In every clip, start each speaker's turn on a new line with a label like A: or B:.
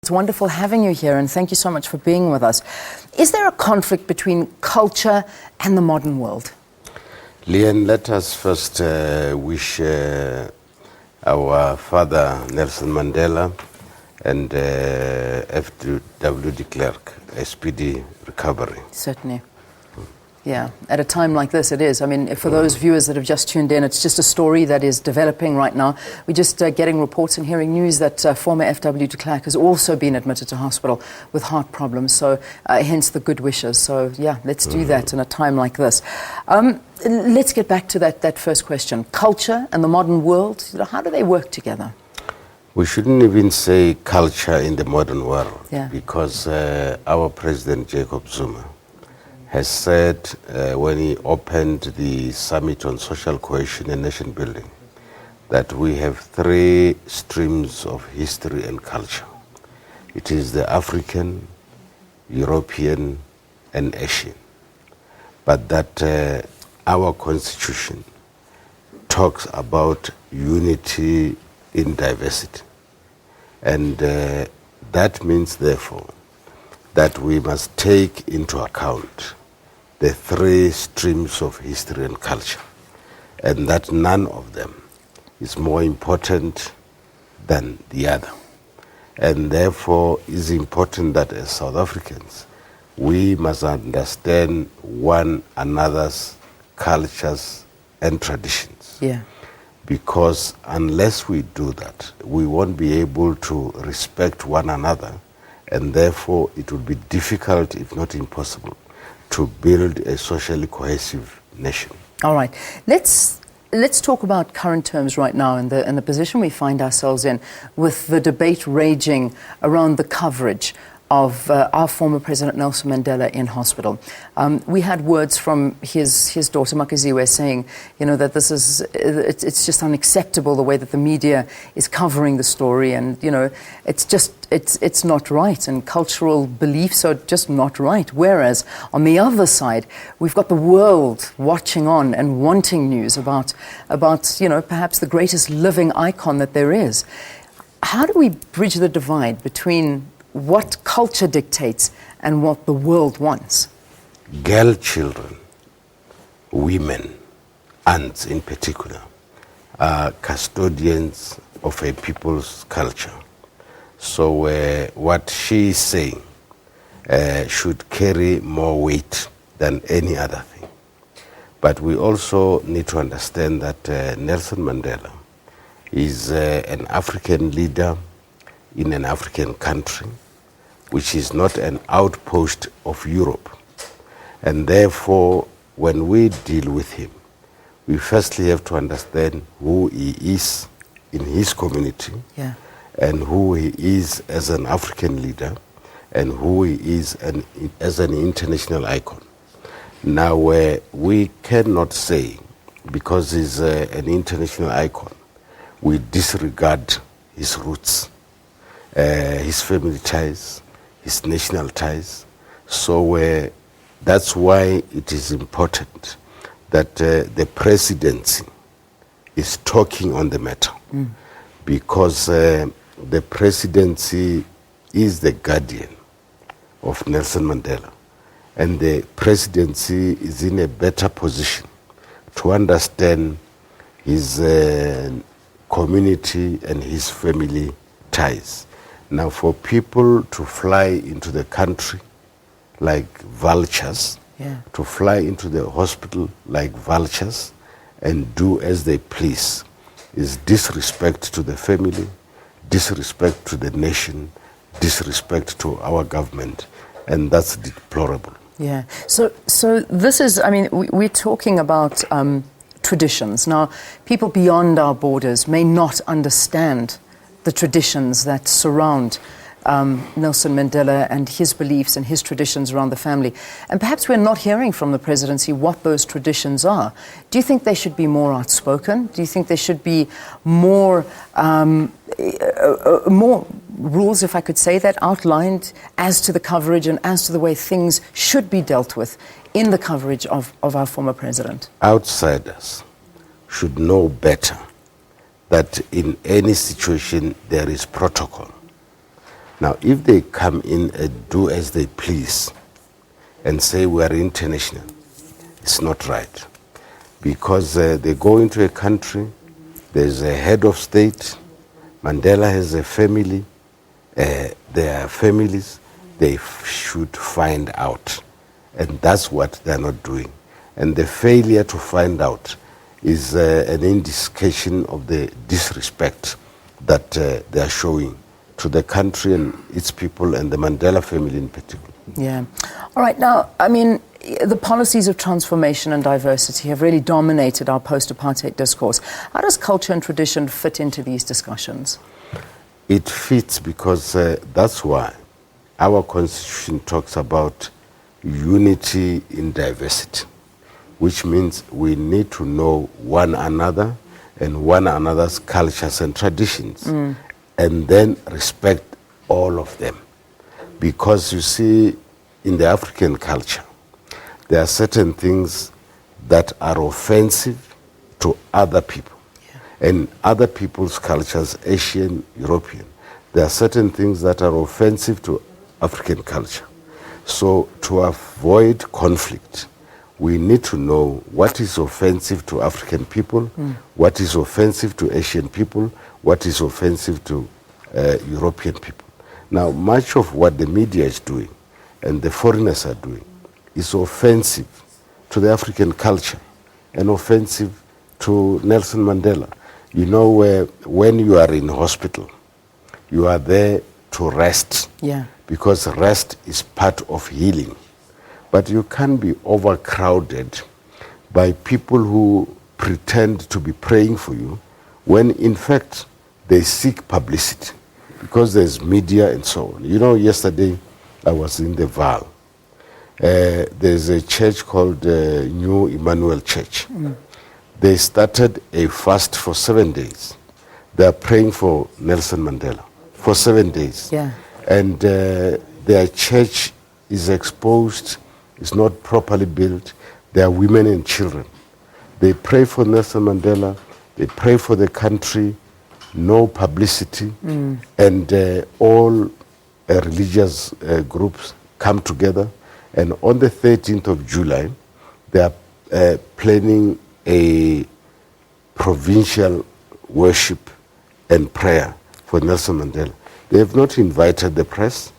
A: It's wonderful having you here, and thank you so much for being with us. Is there a conflict between culture and the modern world?
B: Leanne, let us first wish our father Nelson Mandela and FW de Klerk a speedy recovery.
A: Certainly. Yeah, at a time like this, it is. I mean, for those viewers that have just tuned in, it's just a story that is developing right now. We're just getting reports and hearing news that former FW de Klerk has also been admitted to hospital with heart problems, so hence the good wishes. So, yeah, let's do that in a time like this. Let's get back to that first question. Culture and the modern world, how do they work together?
B: We shouldn't even say culture in the modern world, because our President Jacob Zuma has said when he opened the Summit on Social Cohesion and Nation Building that we have three streams of history and culture. It is the African, European, and Asian. But that our Constitution talks about unity in diversity. And that means, therefore, that we must take into account the three streams of history and culture, and that none of them is more important than the other. And therefore, it's important that as South Africans, we must understand one another's cultures and traditions. Because unless we do that, we won't be able to respect one another, and therefore it will be difficult, if not impossible, to build a socially cohesive nation. All right.
A: Let's talk about current terms right now and the position we find ourselves in with the debate raging around the coverage of our former President Nelson Mandela in hospital. We had words from his daughter Makaziwe saying, you know, that it's just unacceptable the way that the media is covering the story, and you know, it's not right, and cultural beliefs are just not right. Whereas on the other side, we've got the world watching on and wanting news about you know, perhaps the greatest living icon that there is. How do we bridge the divide between what culture dictates and what the world wants?
B: Girl children, women, aunts in particular, are custodians of a people's culture. So what she is saying should carry more weight than any other thing. But we also need to understand that Nelson Mandela is an African leader in an African country, which is not an outpost of Europe. And therefore, when we deal with him, we firstly have to understand who he is in his community, and who he is as an African leader, and who he is as an international icon. Now, we cannot say, because he's an international icon, we disregard his roots, his family ties, his national ties. So that's why it is important that the presidency is talking on the matter, because the presidency is the guardian of Nelson Mandela, and the presidency is in a better position to understand his community and his family ties. Now, for people to fly into the country like vultures, to fly into the hospital like vultures and do as they please, is disrespect to the family, disrespect to the nation, disrespect to our government, and that's deplorable.
A: So this is, I mean, we're talking about traditions. Now, people beyond our borders may not understand the traditions that surround Nelson Mandela and his beliefs and his traditions around the family. And perhaps we're not hearing from the presidency what those traditions are. Do you think they should be more outspoken? Do you think there should be more rules, if I could say that, outlined as to the coverage and as to the way things should be dealt with in the coverage of our former president?
B: Outsiders should know better that in any situation there is protocol. Now, if they come in and do as they please and say we are international, it's not right. Because they go into a country, there's a head of state, Mandela has a family, their families, they should find out. And that's what they're not doing. And the failure to find out is an indication of the disrespect that they are showing to the country and its people and the Mandela family in particular.
A: Yeah. All right. Now, I mean, the policies of transformation and diversity have really dominated our post-apartheid discourse. How does culture and tradition fit into these discussions?
B: It fits because that's why our constitution talks about unity in diversity, which means we need to know one another and one another's cultures and traditions, and then respect all of them. Because you see, in the African culture, there are certain things that are offensive to other people. Yeah. And other people's cultures, Asian, European, there are certain things that are offensive to African culture. So to avoid conflict, we need to know what is offensive to African people, what is offensive to Asian people, what is offensive to European people. Now, much of what the media is doing and the foreigners are doing is offensive to the African culture and offensive to Nelson Mandela. You know, when you are in hospital, you are there to rest.
A: Yeah.
B: Because rest is part of healing. But you can't be overcrowded by people who pretend to be praying for you when in fact they seek publicity because there's media and so on. You know, yesterday I was in the Val. There's a church called New Emmanuel Church. They started a fast for 7 days. They are praying for Nelson Mandela for 7 days.
A: Yeah.
B: And their church is exposed, it's not properly built. There are women and children. They pray for Nelson Mandela, they pray for the country, no publicity, and all religious groups come together. And on the 13th of July, they are planning a provincial worship and prayer for Nelson Mandela. They have not invited the press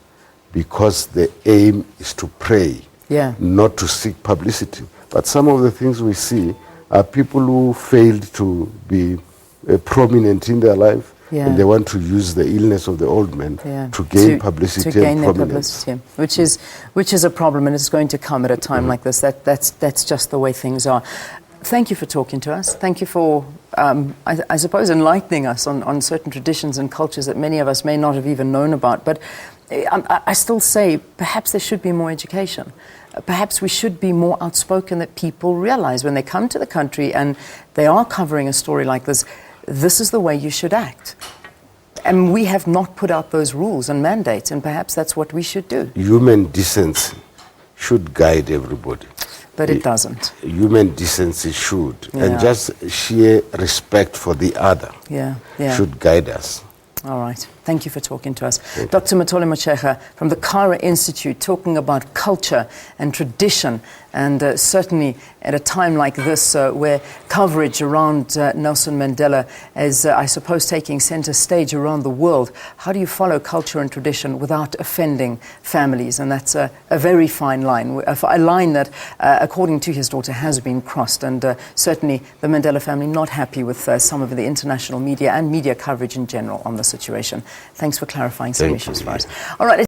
B: because the aim is to pray, not to seek publicity. But some of the things we see are people who failed to be prominent in their life, and they want to use the illness of the old man to gain publicity and prominence.
A: Which is a problem, and it's going to come at a time like this. That's just the way things are. Thank you for talking to us. Thank you for, I suppose, enlightening us on certain traditions and cultures that many of us may not have even known about. But I still say perhaps there should be more education. Perhaps we should be more outspoken, that people realize when they come to the country and they are covering a story like this, this is the way you should act. And we have not put out those rules and mandates, and perhaps that's what we should do.
B: Human decency should guide everybody.
A: But it doesn't.
B: Human decency should. And just sheer respect for the other should guide us.
A: All right. Thank you for talking to us. Dr Mathole Motshekga from the Kara Institute, talking about culture and tradition, and certainly at a time like this where coverage around Nelson Mandela is, I suppose, taking center stage around the world. How do you follow culture and tradition without offending families? And that's a very fine line, a line that, according to his daughter, has been crossed. And certainly the Mandela family not happy with some of the international media and media coverage in general on the situation. Thanks for clarifying some issues for us. All right.